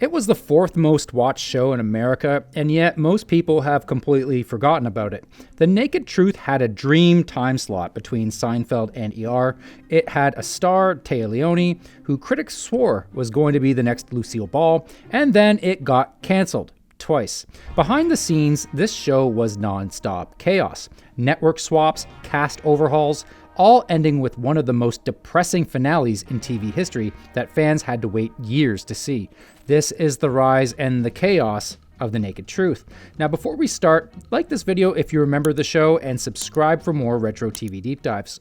It was the fourth most watched show in America, and yet most people have completely forgotten about it. The Naked Truth had a dream time slot between Seinfeld and ER. It had a star, Téa Leoni, who critics swore was going to be the next Lucille Ball, and then it got cancelled. Twice. Behind the scenes, this show was non-stop chaos. Network swaps, cast overhauls, all ending with one of the most depressing finales in TV history that fans had to wait years to see. This is the rise and the chaos of The Naked Truth. Now, before we start, like this video if you remember the show and subscribe for more retro TV deep dives.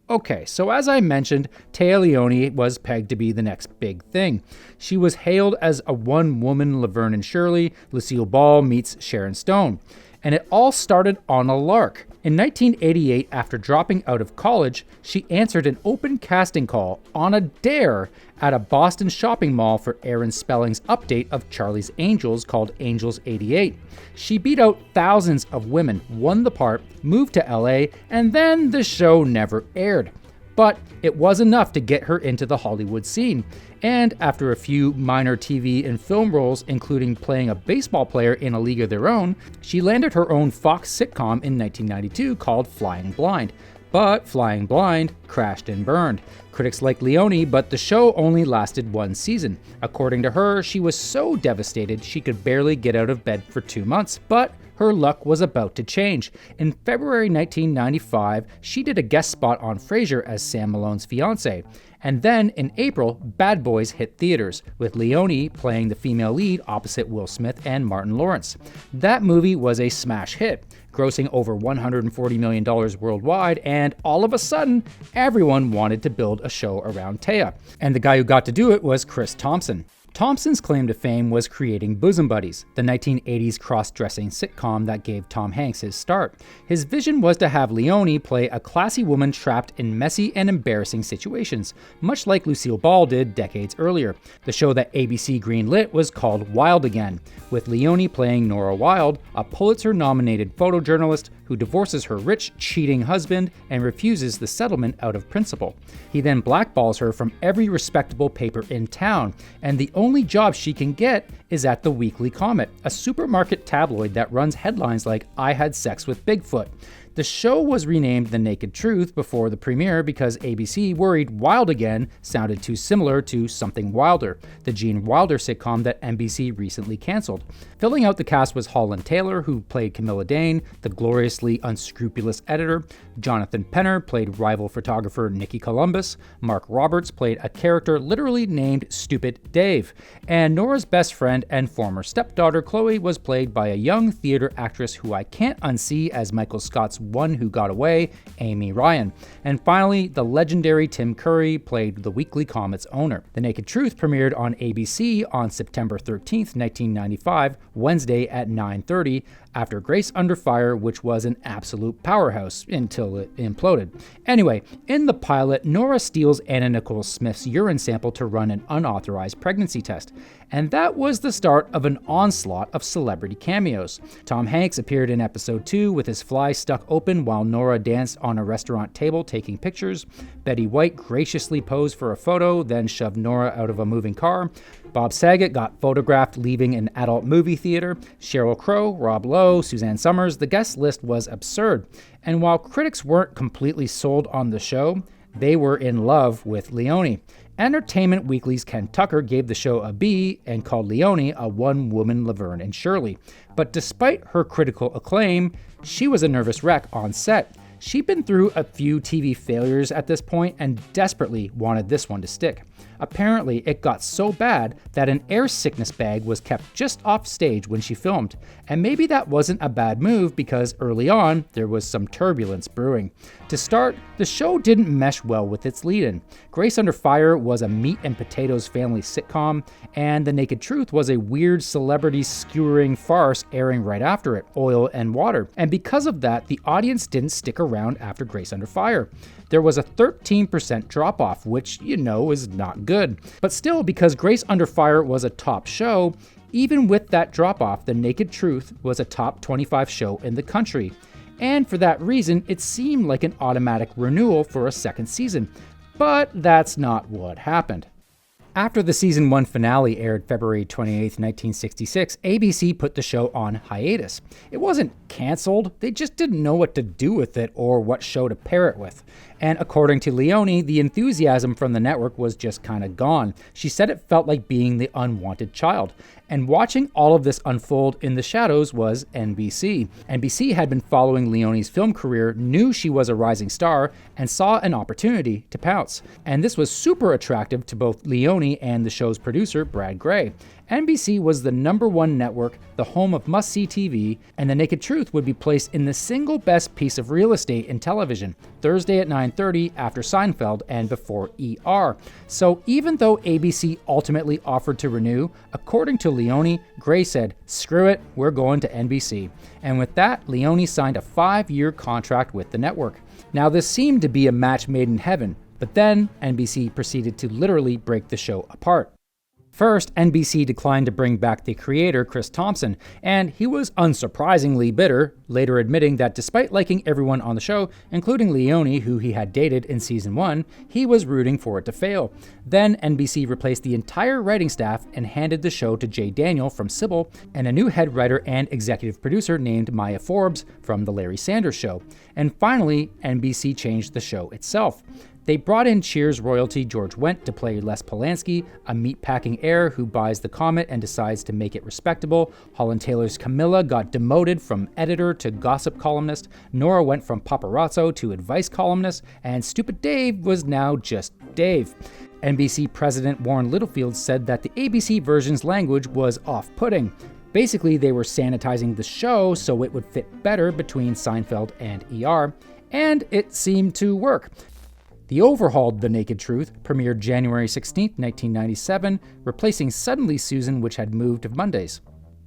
Okay, so as I mentioned, Téa Leoni was pegged to be the next big thing. She was hailed as a one-woman Laverne and Shirley, Lucille Ball meets Sharon Stone. And it all started on a lark. In 1988, after dropping out of college, she answered an open casting call on a dare at a Boston shopping mall for Aaron Spelling's update of Charlie's Angels called Angels 88. She beat out thousands of women, won the part, moved to LA, and then the show never aired. But it was enough to get her into the Hollywood scene. And after a few minor TV and film roles, including playing a baseball player in A League of Their Own, she landed her own Fox sitcom in 1992 called Flying Blind. But Flying Blind crashed and burned. Critics liked Leoni, but the show only lasted one season. According to her, she was so devastated she could barely get out of bed for 2 months, but her luck was about to change. In February 1995, she did a guest spot on Frasier as Sam Malone's fiancée. And then in April, Bad Boys hit theaters, with Leoni playing the female lead opposite Will Smith and Martin Lawrence. That movie was a smash hit, grossing over $140 million worldwide, and all of a sudden, everyone wanted to build a show around Téa. And the guy who got to do it was Chris Thompson. Thompson's claim to fame was creating Bosom Buddies, the 1980s cross-dressing sitcom that gave Tom Hanks his start. His vision was to have Leoni play a classy woman trapped in messy and embarrassing situations, much like Lucille Ball did decades earlier. The show that ABC greenlit was called Wild Again, with Leoni playing Nora Wilde, a Pulitzer-nominated photojournalist who divorces her rich, cheating husband and refuses the settlement out of principle. He then blackballs her from every respectable paper in town, and the only job she can get is at the Weekly Comet, a supermarket tabloid that runs headlines like "I had sex with Bigfoot." The show was renamed The Naked Truth before the premiere because ABC worried Wild Again sounded too similar to Something Wilder, the Gene Wilder sitcom that NBC recently canceled. Filling out the cast was Holland Taylor, who played Camilla Dane, the gloriously unscrupulous editor. Jonathan Penner played rival photographer Nikki Columbus. Mark Roberts played a character literally named Stupid Dave. And Nora's best friend and former stepdaughter Chloe was played by a young theater actress who I can't unsee as Michael Scott's One Who Got Away, Amy Ryan. And finally, the legendary Tim Curry played the Weekly Comet's owner. The Naked Truth premiered on ABC on September 13th, 1995, Wednesday at 9:30, after Grace Under Fire, which was an absolute powerhouse until it imploded. Anyway, in the pilot, Nora steals Anna Nicole Smith's urine sample to run an unauthorized pregnancy test. And that was the start of an onslaught of celebrity cameos. Tom Hanks appeared in episode 2 with his fly stuck open while Nora danced on a restaurant table taking pictures. Betty White graciously posed for a photo, then shoved Nora out of a moving car. Bob Saget got photographed leaving an adult movie theater. Sheryl Crow, Rob Lowe, Suzanne Summers, the guest list was absurd. And while critics weren't completely sold on the show, they were in love with Leoni. Entertainment Weekly's Ken Tucker gave the show a B and called Leoni a one-woman Laverne and Shirley. But despite her critical acclaim, she was a nervous wreck on set. She'd been through a few TV failures at this point and desperately wanted this one to stick. Apparently, it got so bad that an air sickness bag was kept just off stage when she filmed. And maybe that wasn't a bad move because early on, there was some turbulence brewing. To start, the show didn't mesh well with its lead-in. Grace Under Fire was a meat and potatoes family sitcom, and The Naked Truth was a weird celebrity skewering farce airing right after it, Oil and Water. And because of that, the audience didn't stick around after Grace Under Fire. There was a 13% drop-off, which, is not good. But still, because Grace Under Fire was a top show, even with that drop-off, The Naked Truth was a top 25 show in the country. And for that reason, it seemed like an automatic renewal for a second season. But that's not what happened. After the season 1 finale aired February 28, 1966, ABC put the show on hiatus. It wasn't canceled, they just didn't know what to do with it or what show to pair it with. And according to Leoni, the enthusiasm from the network was just kind of gone. She said it felt like being the unwanted child. And watching all of this unfold in the shadows was NBC. NBC had been following Leoni's film career, knew she was a rising star, and saw an opportunity to pounce. And this was super attractive to both Leoni and the show's producer, Brad Gray. NBC was the #1 network, the home of must-see TV, and The Naked Truth would be placed in the single best piece of real estate in television, Thursday at 9:30 after Seinfeld and before ER. So even though ABC ultimately offered to renew, according to Leoni, Gray said, "Screw it, we're going to NBC." And with that, Leoni signed a 5-year contract with the network. Now this seemed to be a match made in heaven, but then NBC proceeded to literally break the show apart. First, NBC declined to bring back the creator, Chris Thompson, and he was unsurprisingly bitter, later admitting that despite liking everyone on the show, including Leoni, who he had dated in season 1, he was rooting for it to fail. Then NBC replaced the entire writing staff and handed the show to Jay Daniel from Sybil and a new head writer and executive producer named Maya Forbes from The Larry Sanders Show. And finally, NBC changed the show itself. They brought in Cheers royalty George Wendt to play Les Polanski, a meatpacking heir who buys the comet and decides to make it respectable. Holland Taylor's Camilla got demoted from editor to gossip columnist. Nora went from paparazzo to advice columnist. And Stupid Dave was now just Dave. NBC president Warren Littlefield said that the ABC version's language was off-putting. Basically, they were sanitizing the show so it would fit better between Seinfeld and ER. And it seemed to work. The overhauled The Naked Truth premiered January 16, 1997, replacing Suddenly Susan, which had moved to Mondays.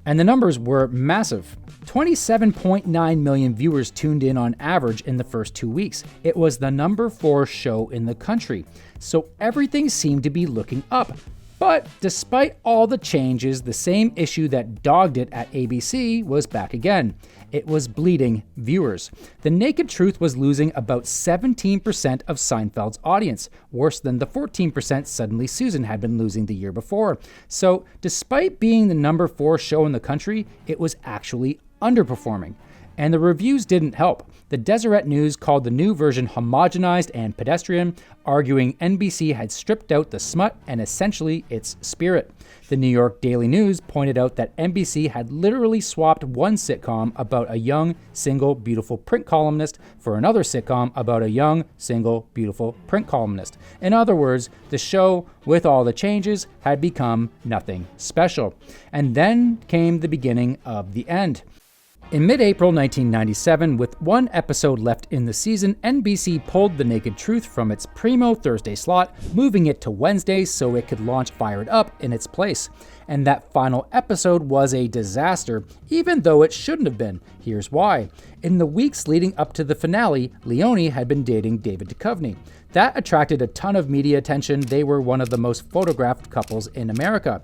And the numbers were massive. 27.9 million viewers tuned in on average in the first 2 weeks. It was the #4 show in the country. So everything seemed to be looking up. But despite all the changes, the same issue that dogged it at ABC was back again. It was bleeding viewers. The Naked Truth was losing about 17% of Seinfeld's audience, worse than the 14% Suddenly Susan had been losing the year before. So despite being the #4 show in the country, it was actually underperforming. And the reviews didn't help. The Deseret News called the new version homogenized and pedestrian, arguing NBC had stripped out the smut and essentially its spirit. The New York Daily News pointed out that NBC had literally swapped one sitcom about a young, single, beautiful print columnist for another sitcom about a young, single, beautiful print columnist. In other words, the show, with all the changes, had become nothing special. And then came the beginning of the end. In mid-April 1997, with one episode left in the season, NBC pulled The Naked Truth from its primo Thursday slot, moving it to Wednesdays so it could launch Fired Up in its place. And that final episode was a disaster, even though it shouldn't have been. Here's why. In the weeks leading up to the finale, Leoni had been dating David Duchovny. That attracted a ton of media attention. They were one of the most photographed couples in America.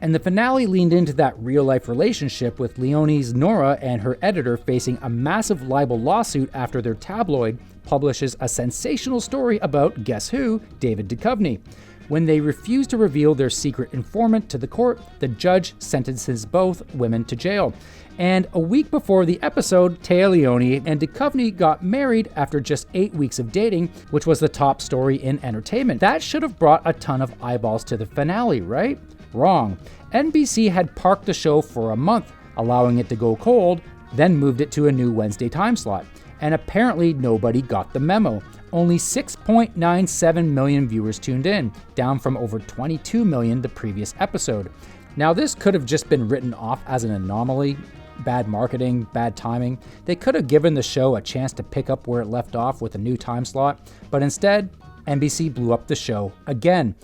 And the finale leaned into that real-life relationship with Leoni's Nora and her editor facing a massive libel lawsuit after their tabloid publishes a sensational story about, guess who, David Duchovny. When they refused to reveal their secret informant to the court, the judge sentences both women to jail. And a week before the episode, Téa Leoni and Duchovny got married after just 8 weeks of dating, which was the top story in entertainment. That should have brought a ton of eyeballs to the finale, right? Wrong. NBC had parked the show for a month, allowing it to go cold, then moved it to a new Wednesday time slot. And apparently nobody got the memo. Only 6.97 million viewers tuned in, down from over 22 million the previous episode. Now this could have just been written off as an anomaly, bad marketing, bad timing. They could have given the show a chance to pick up where it left off with a new time slot, but instead, NBC blew up the show again.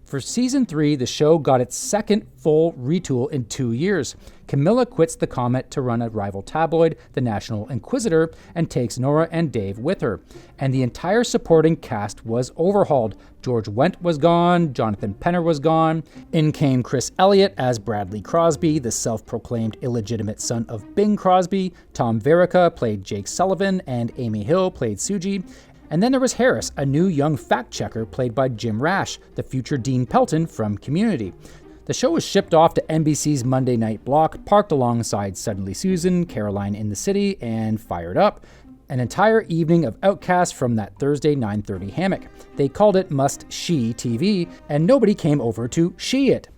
For season 3, the show got its second full retool in 2 years. Camilla quits the Comet to run a rival tabloid, the National Inquisitor, and takes Nora and Dave with her. And the entire supporting cast was overhauled. George Wendt was gone, Jonathan Penner was gone. In came Chris Elliott as Bradley Crosby, the self-proclaimed illegitimate son of Bing Crosby. Tom Verica played Jake Sullivan, and Amy Hill played Suji. And then there was Harris, a new young fact-checker played by Jim Rash, the future Dean Pelton from Community. The show was shipped off to NBC's Monday night block, parked alongside Suddenly Susan, Caroline in the City, and Fired Up. An entire evening of outcasts from that Thursday 9:30 hammock. They called it Must-She TV, and nobody came over to she it.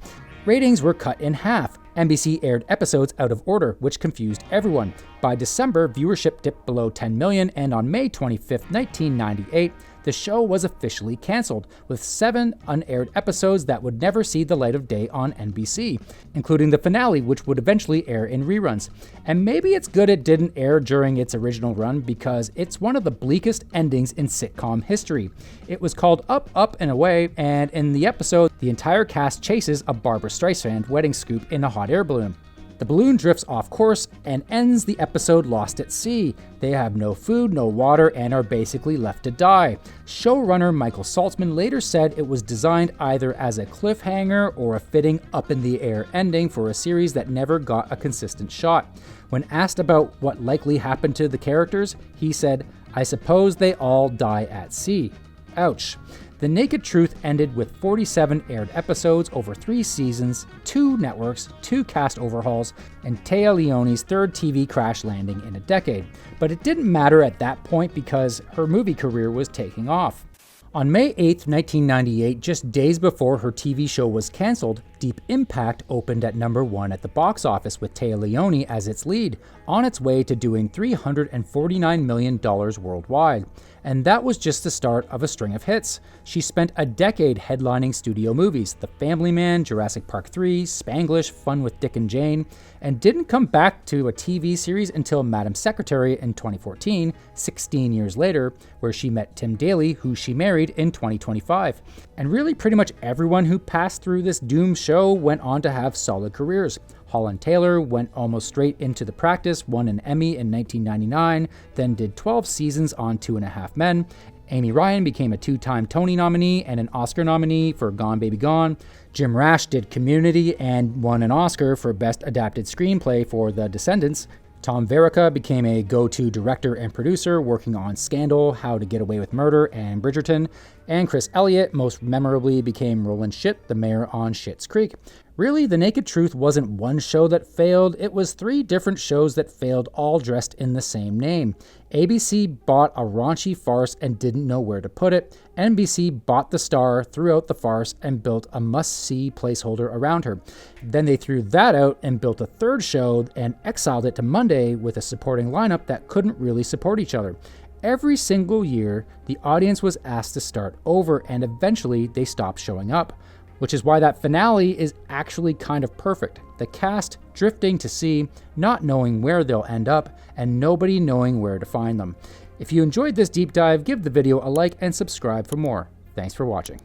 Ratings were cut in half. NBC aired episodes out of order, which confused everyone. By December, viewership dipped below 10 million, and on May 25, 1998, the show was officially canceled, with 7 unaired episodes that would never see the light of day on NBC, including the finale, which would eventually air in reruns. And maybe it's good it didn't air during its original run, because it's one of the bleakest endings in sitcom history. It was called Up, Up, and Away, and in the episode, the entire cast chases a Barbra Streisand wedding scoop in a hot air balloon. The balloon drifts off course and ends the episode lost at sea. They have no food, no water, and are basically left to die. Showrunner Michael Saltzman later said it was designed either as a cliffhanger or a fitting up-in-the-air ending for a series that never got a consistent shot. When asked about what likely happened to the characters, he said, "I suppose they all die at sea." Ouch. The Naked Truth ended with 47 aired episodes over 3 seasons, 2 networks, 2 cast overhauls, and Téa Leoni's third TV crash landing in a decade. But it didn't matter at that point because her movie career was taking off. On May 8, 1998, just days before her TV show was canceled, Deep Impact opened at number 1 at the box office with Téa Leoni as its lead, on its way to doing $349 million worldwide. And that was just the start of a string of hits. She spent a decade headlining studio movies, The Family Man, Jurassic Park 3, Spanglish, Fun with Dick and Jane, and didn't come back to a TV series until Madam Secretary in 2014, 16 years later, where she met Tim Daly, who she married in 2025. And really pretty much everyone who passed through this doomed show went on to have solid careers. Holland Taylor went almost straight into The Practice, won an Emmy in 1999, then did 12 seasons on 2.5 Men. Amy Ryan became a 2-time Tony nominee and an Oscar nominee for Gone Baby Gone. Jim Rash did Community and won an Oscar for Best Adapted Screenplay for The Descendants. Tom Verica became a go-to director and producer, working on Scandal, How to Get Away with Murder, and Bridgerton. And Chris Elliott most memorably became Roland Schitt, the mayor on Schitt's Creek. Really, The Naked Truth wasn't one show that failed, it was 3 different shows that failed, all dressed in the same name. ABC bought a raunchy farce and didn't know where to put it. NBC bought the star, threw out the farce, and built a must-see placeholder around her. Then they threw that out and built a third show and exiled it to Monday with a supporting lineup that couldn't really support each other. Every single year, the audience was asked to start over, and eventually they stopped showing up. Which is why that finale is actually kind of perfect. The cast drifting to sea, not knowing where they'll end up, and nobody knowing where to find them. If you enjoyed this deep dive, give the video a like and subscribe for more. Thanks for watching.